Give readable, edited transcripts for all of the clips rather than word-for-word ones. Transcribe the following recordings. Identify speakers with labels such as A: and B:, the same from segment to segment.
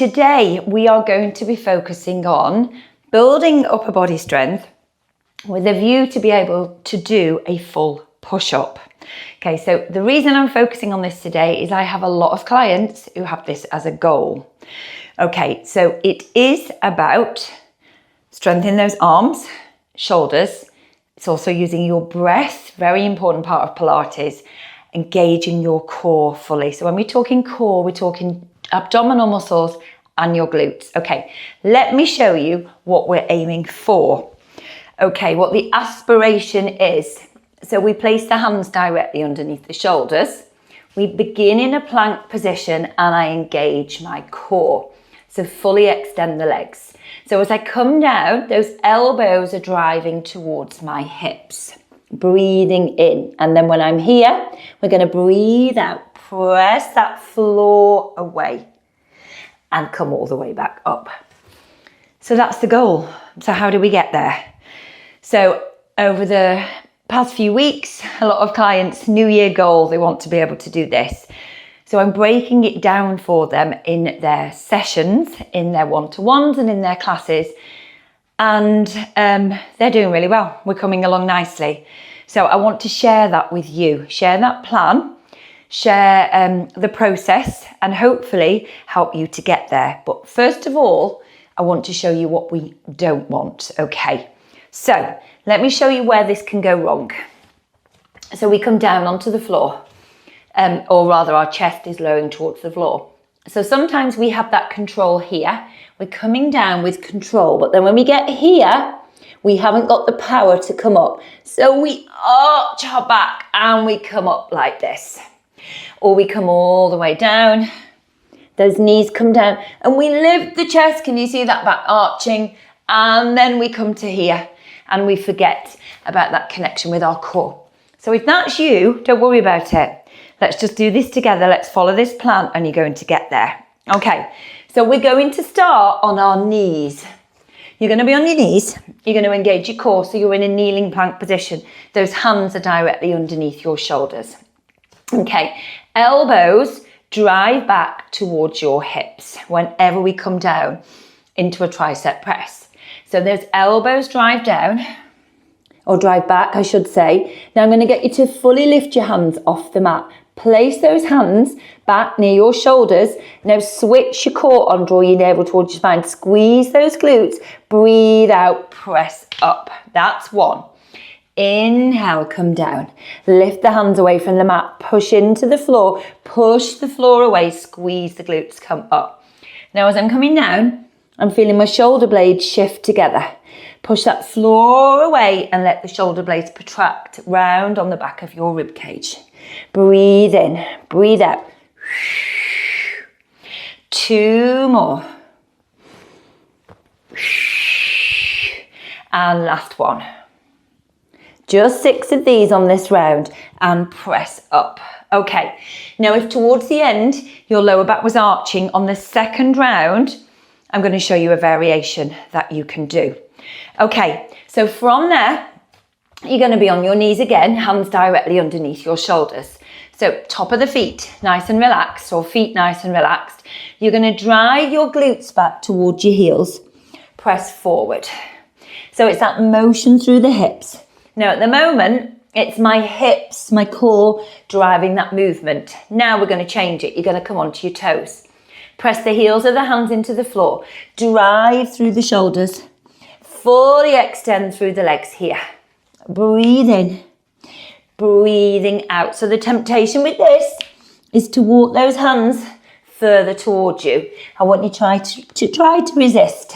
A: today we are going to be focusing on building upper body strength with a view to be able to do a full push-up. Okay, so the reason I'm focusing on this today is I have a lot of clients who have this as a goal. Okay, so it is about strengthening those arms, shoulders. It's also using your breath, very important part of Pilates, engaging your core fully. So when we're talking core, we're talking abdominal muscles and your glutes. Okay, let me show you what we're aiming for. Okay, what the aspiration is. So we place the hands directly underneath the shoulders. We begin in a plank position and I engage my core. So fully extend the legs. So as I come down, those elbows are driving towards my hips. Breathing in. And then when I'm here, we're going to breathe out. Press that floor away and come all the way back up. So that's the goal. So how do we get there? So over the past few weeks, a lot of clients, New Year goal, they want to be able to do this. So I'm breaking it down for them in their sessions, in their one-to-ones and in their classes. And they're doing really well. We're coming along nicely. So I want to share that with you, share that plan, share the process and hopefully help you to get there. But first of all, I want to show you what we don't want. Okay, so let me show you where this can go wrong. So we come down onto the floor, or rather our chest is lowering towards the floor. So sometimes we have that control here. We're coming down with control, but then when we get here, we haven't got the power to come up. So we arch our back and we come up like this. Or we come all the way down. Those knees come down and we lift the chest. Can you see that back arching? And then we come to here and we forget about that connection with our core. So if that's you, don't worry about it. Let's just do this together. Let's follow this plan and you're going to get there. Okay, so we're going to start on our knees. You're going to be on your knees. You're going to engage your core. So you're in a kneeling plank position. Those hands are directly underneath your shoulders. Okay, elbows drive back towards your hips whenever we come down into a tricep press. So those elbows drive down, or drive back, I should say. Now I'm going to get you to fully lift your hands off the mat. Place those hands back near your shoulders. Now switch your core on, draw your navel towards your spine. Squeeze those glutes. Breathe out, press up. That's one. Inhale, come down. Lift the hands away from the mat. Push into the floor. Push the floor away. Squeeze the glutes, come up. Now as I'm coming down, I'm feeling my shoulder blades shift together. Push that floor away and let the shoulder blades protract round on the back of your rib cage. Breathe in, breathe out. 2 more. And last one. Just 6 of these on this round and press up. Okay, now if towards the end your lower back was arching, on the second round, I'm going to show you a variation that you can do. Okay, so from there, you're going to be on your knees again, hands directly underneath your shoulders. So top of the feet, nice and relaxed, or feet nice and relaxed. You're going to drive your glutes back towards your heels. Press forward. So it's that motion through the hips. Now at the moment, it's my hips, my core driving that movement. Now we're going to change it. You're going to come onto your toes. Press the heels of the hands into the floor. Drive through the shoulders. Fully extend through the legs here. Breathe in. Breathing out. So the temptation with this is to walk those hands further towards you. I want you to try to resist.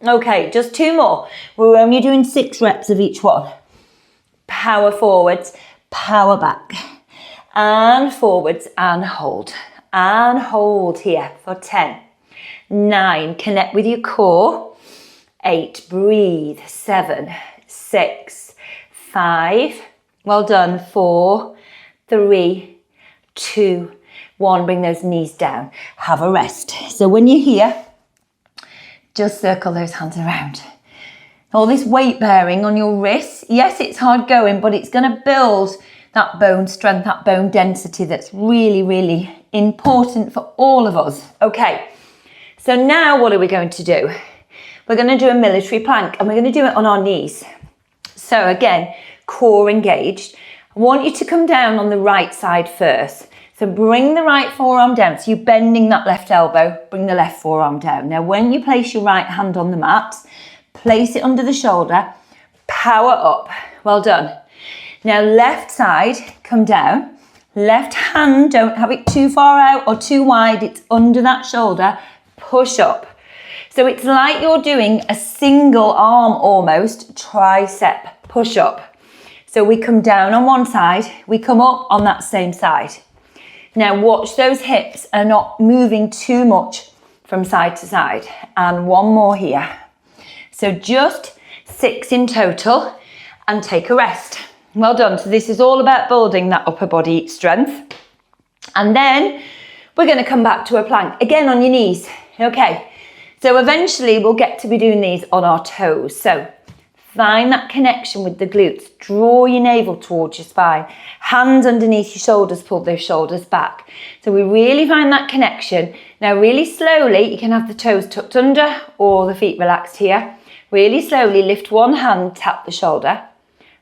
A: Okay, just 2 more. We're only doing 6 reps of each one. Power forwards, power back. And forwards and hold. And hold here for 10. 9, connect with your core. 8, breathe. 7, 6, 5, well done. 4, 3, 2, 1. Bring those knees down. Have a rest. So when you're here, just circle those hands around. All this weight bearing on your wrists, yes, it's hard going, but it's going to build that bone strength, that bone density that's really, really important for all of us. Okay, So now what are we going to do? We're going to do a military plank and we're going to do it on our knees. So again, core engaged. I want you to come down on the right side first. So bring the right forearm down. So you're bending that left elbow, bring the left forearm down. Now when you place your right hand on the mat, place it under the shoulder, power up. Well done. Now left side, come down. Left hand, don't have it too far out or too wide. It's under that shoulder, push up. So it's like you're doing a single arm almost tricep push up. So we come down on one side, we come up on that same side. Now watch those hips are not moving too much from side to side. And one more here. So just 6 in total and take a rest. Well done. So this is all about building that upper body strength. And then we're going to come back to a plank again on your knees. Okay. So eventually we'll get to be doing these on our toes. So find that connection with the glutes. Draw your navel towards your spine. Hands underneath your shoulders, pull those shoulders back. So we really find that connection. Now really slowly, you can have the toes tucked under or the feet relaxed here. Really slowly lift one hand, tap the shoulder,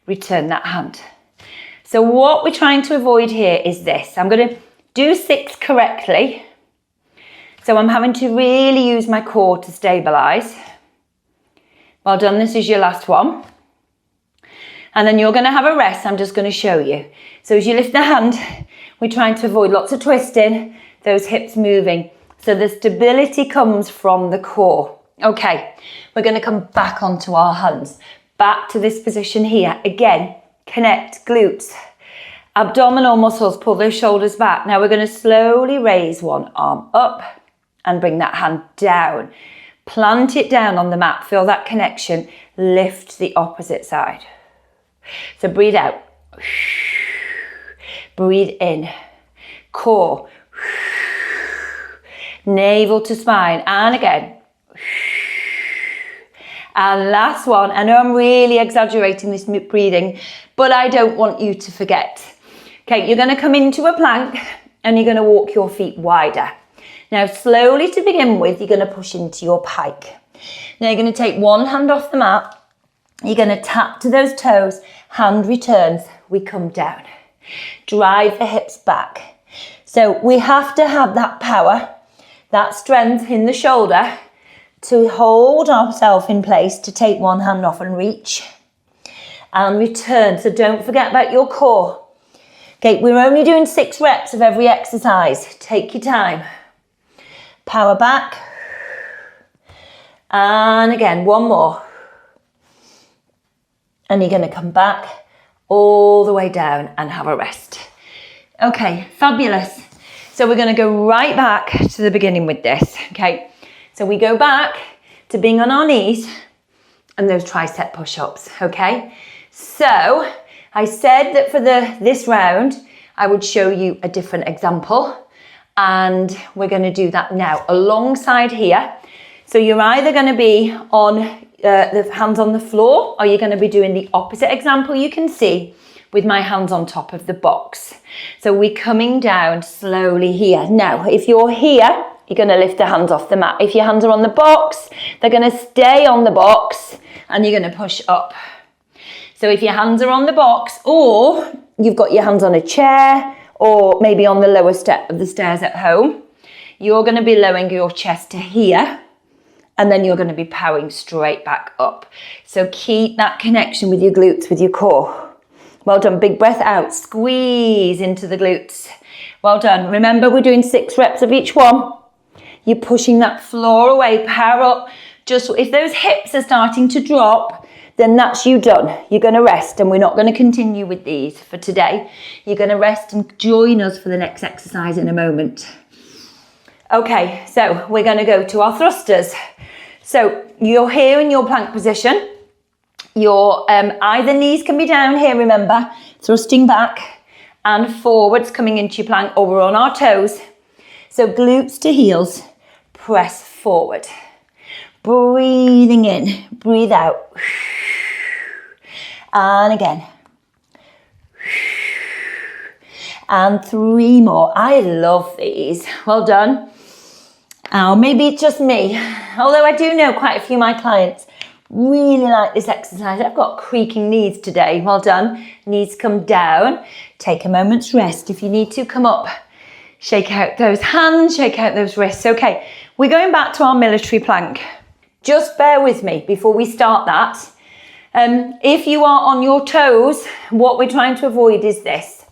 A: return that hand. So what we're trying to avoid here is this. I'm going to do 6 correctly. So I'm having to really use my core to stabilize. Well done, this is your last one. And then you're going to have a rest. I'm just going to show you. So as you lift the hand, we're trying to avoid lots of twisting, those hips moving. So the stability comes from the core. Okay, we're going to come back onto our hands. Back to this position here. Again, connect glutes. Abdominal muscles, pull those shoulders back. Now we're going to slowly raise one arm up and bring that hand down. Plant it down on the mat. Feel that connection. Lift the opposite side. So breathe out. Breathe in. Core. Navel to spine. And again. And last one. I know I'm really exaggerating this breathing, but I don't want you to forget. Okay, you're going to come into a plank and you're going to walk your feet wider. Now, slowly to begin with, you're going to push into your pike. Now, you're going to take one hand off the mat. You're going to tap to those toes. Hand returns. We come down. Drive the hips back. So we have to have that power, that strength in the shoulder to hold ourselves in place, to take one hand off and reach and return. So don't forget about your core. Okay, we're only doing 6 reps of every exercise. Take your time. Power back. And again, one more. And you're going to come back all the way down and have a rest. Okay, fabulous. So we're going to go right back to the beginning with this. Okay, so we go back to being on our knees and those tricep push-ups. Okay, so I said that for this round, I would show you a different example. And we're going to do that now alongside here. So you're either going to be on the hands on the floor, or you're going to be doing the opposite example you can see with my hands on top of the box. So we're coming down slowly here. Now, if you're here, you're going to lift the hands off the mat. If your hands are on the box, they're going to stay on the box and you're going to push up. So if your hands are on the box, or you've got your hands on a chair, or maybe on the lower step of the stairs at home, you're going to be lowering your chest to here, and then you're going to be powering straight back up. So keep that connection with your glutes, with your core. Well done. Big breath out. Squeeze into the glutes. Well done. Remember, we're doing 6 reps of each one. You're pushing that floor away. Power up. Just if those hips are starting to drop, then that's you done. You're going to rest, and we're not going to continue with these for today. You're going to rest and join us for the next exercise in a moment. Okay, so we're going to go to our thrusters. So you're here in your plank position. Your either knees can be down here, remember, thrusting back and forwards coming into your plank, or we're on our toes. So glutes to heels, press forward. Breathing in, breathe out. And again. And 3 more. I love these. Well done. Oh, maybe it's just me. Although I do know quite a few of my clients really like this exercise. I've got creaking knees today. Well done. Knees come down. Take a moment's rest. If you need to, come up. Shake out those hands, shake out those wrists. Okay, we're going back to our military plank. Just bear with me before we start that. If you are on your toes, what we're trying to avoid is this,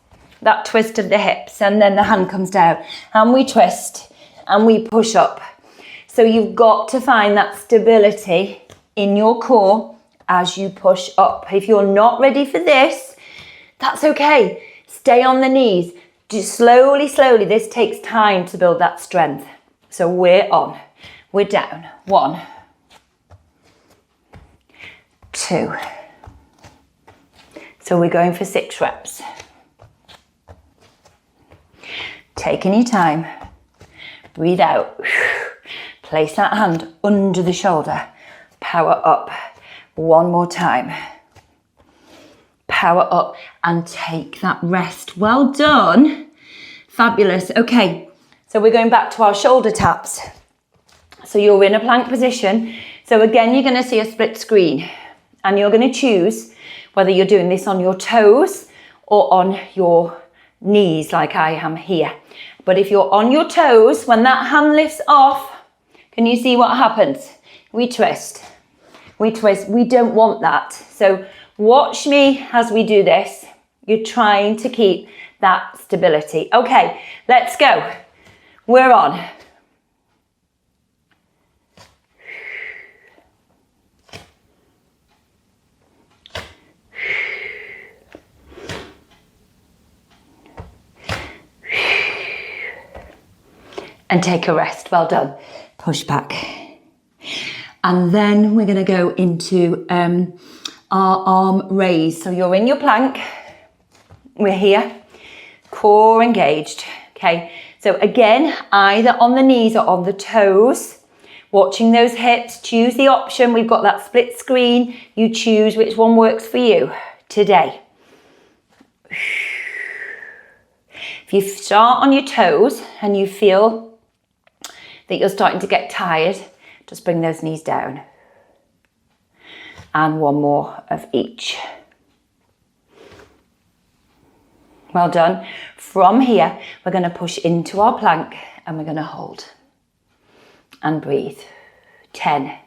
A: that twist of the hips, and then the hand comes down and we twist and we push up. So you've got to find that stability in your core as you push up. If you're not ready for this, that's okay. Stay on the knees. Just slowly, slowly. This takes time to build that strength. So we're on, we're down. 1, 2. So we're going for 6 reps. Taking your time. Breathe out. Place that hand under the shoulder. Power up. 1 more time. Power up and take that rest. Well done. Fabulous. Okay, so we're going back to our shoulder taps. So you're in a plank position. So again, you're going to see a split screen and you're going to choose whether you're doing this on your toes or on your knees like I am here. But if you're on your toes, when that hand lifts off, can you see what happens? We twist. We twist. We don't want that. So watch me as we do this. You're trying to keep that stability. Okay, let's go. We're on. And take a rest. Well done. Push back. And then we're going to go into our arm raise. So you're in your plank. We're here. Core engaged. Okay. So again, either on the knees or on the toes. Watching those hips. Choose the option. We've got that split screen. You choose which one works for you today. If you start on your toes and you feel that you're starting to get tired, just bring those knees down. And 1 more of each. Well done. From here, we're going to push into our plank and we're going to hold. And breathe. 10,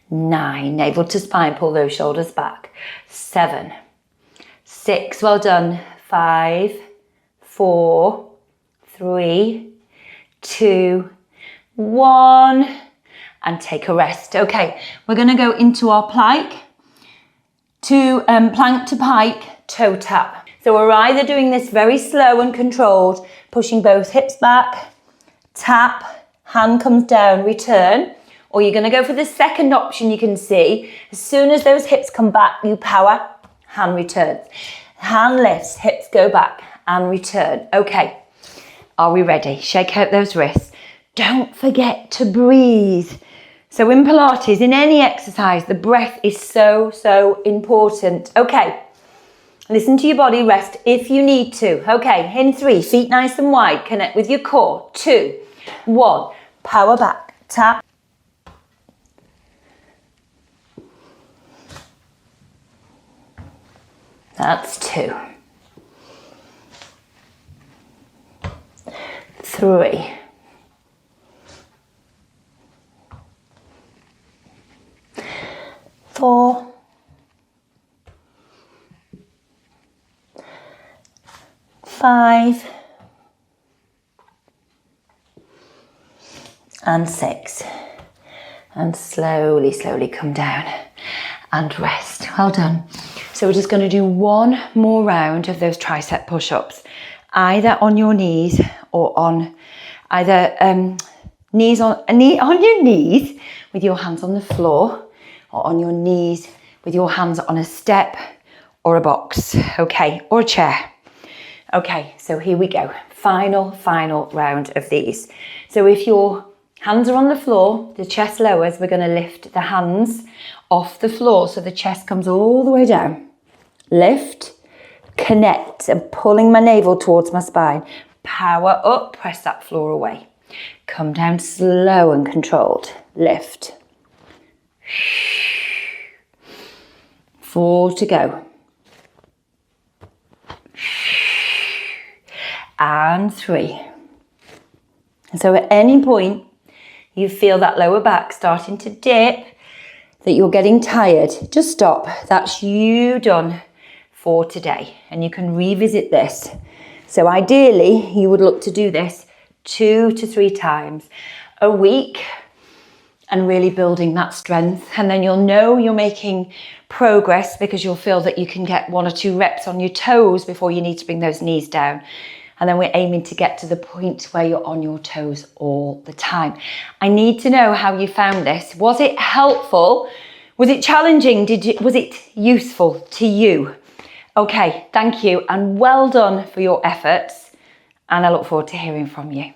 A: 9, navel to spine, pull those shoulders back. 7, 6, well done. 5, 4, 3, 2, 1, and take a rest. Okay, we're going to go into our plank to pike toe tap. So we're either doing this very slow and controlled, pushing both hips back, tap, hand comes down, return, or you're going to go for the second option. You can see as soon as those hips come back, you power, hand returns. Hand lifts, hips go back and return. Okay, are we ready? Shake out those wrists. Don't forget to breathe. So in Pilates, in any exercise, the breath is so, so important. Okay, listen to your body, rest if you need to. Okay, in 3, feet nice and wide, connect with your core. 2, 1, power back, tap. That's 2. 3. 4, 5, and 6. And slowly, slowly come down and rest. Well done. So we're just going to do 1 more round of those tricep push-ups, either on your knees or on either on your knees with your hands on the floor, or on your knees with your hands on a step or a box, okay, or a chair. Okay, so here we go. Final round of these. So if your hands are on the floor, the chest lowers, we're going to lift the hands off the floor so the chest comes all the way down. Lift, connect, and pulling my navel towards my spine. Power up, press that floor away. Come down slow and controlled. Lift. 4 to go. And 3. So at any point you feel that lower back starting to dip, that you're getting tired, just stop. That's you done for today. And you can revisit this. So ideally, you would look to do this 2 to 3 times a week and really building that strength. And then you'll know you're making progress because you'll feel that you can get 1 or 2 reps on your toes before you need to bring those knees down. And then we're aiming to get to the point where you're on your toes all the time. I need to know how you found this. Was it helpful? Was it challenging? Was it useful to you? Okay, thank you and well done for your efforts. And I look forward to hearing from you.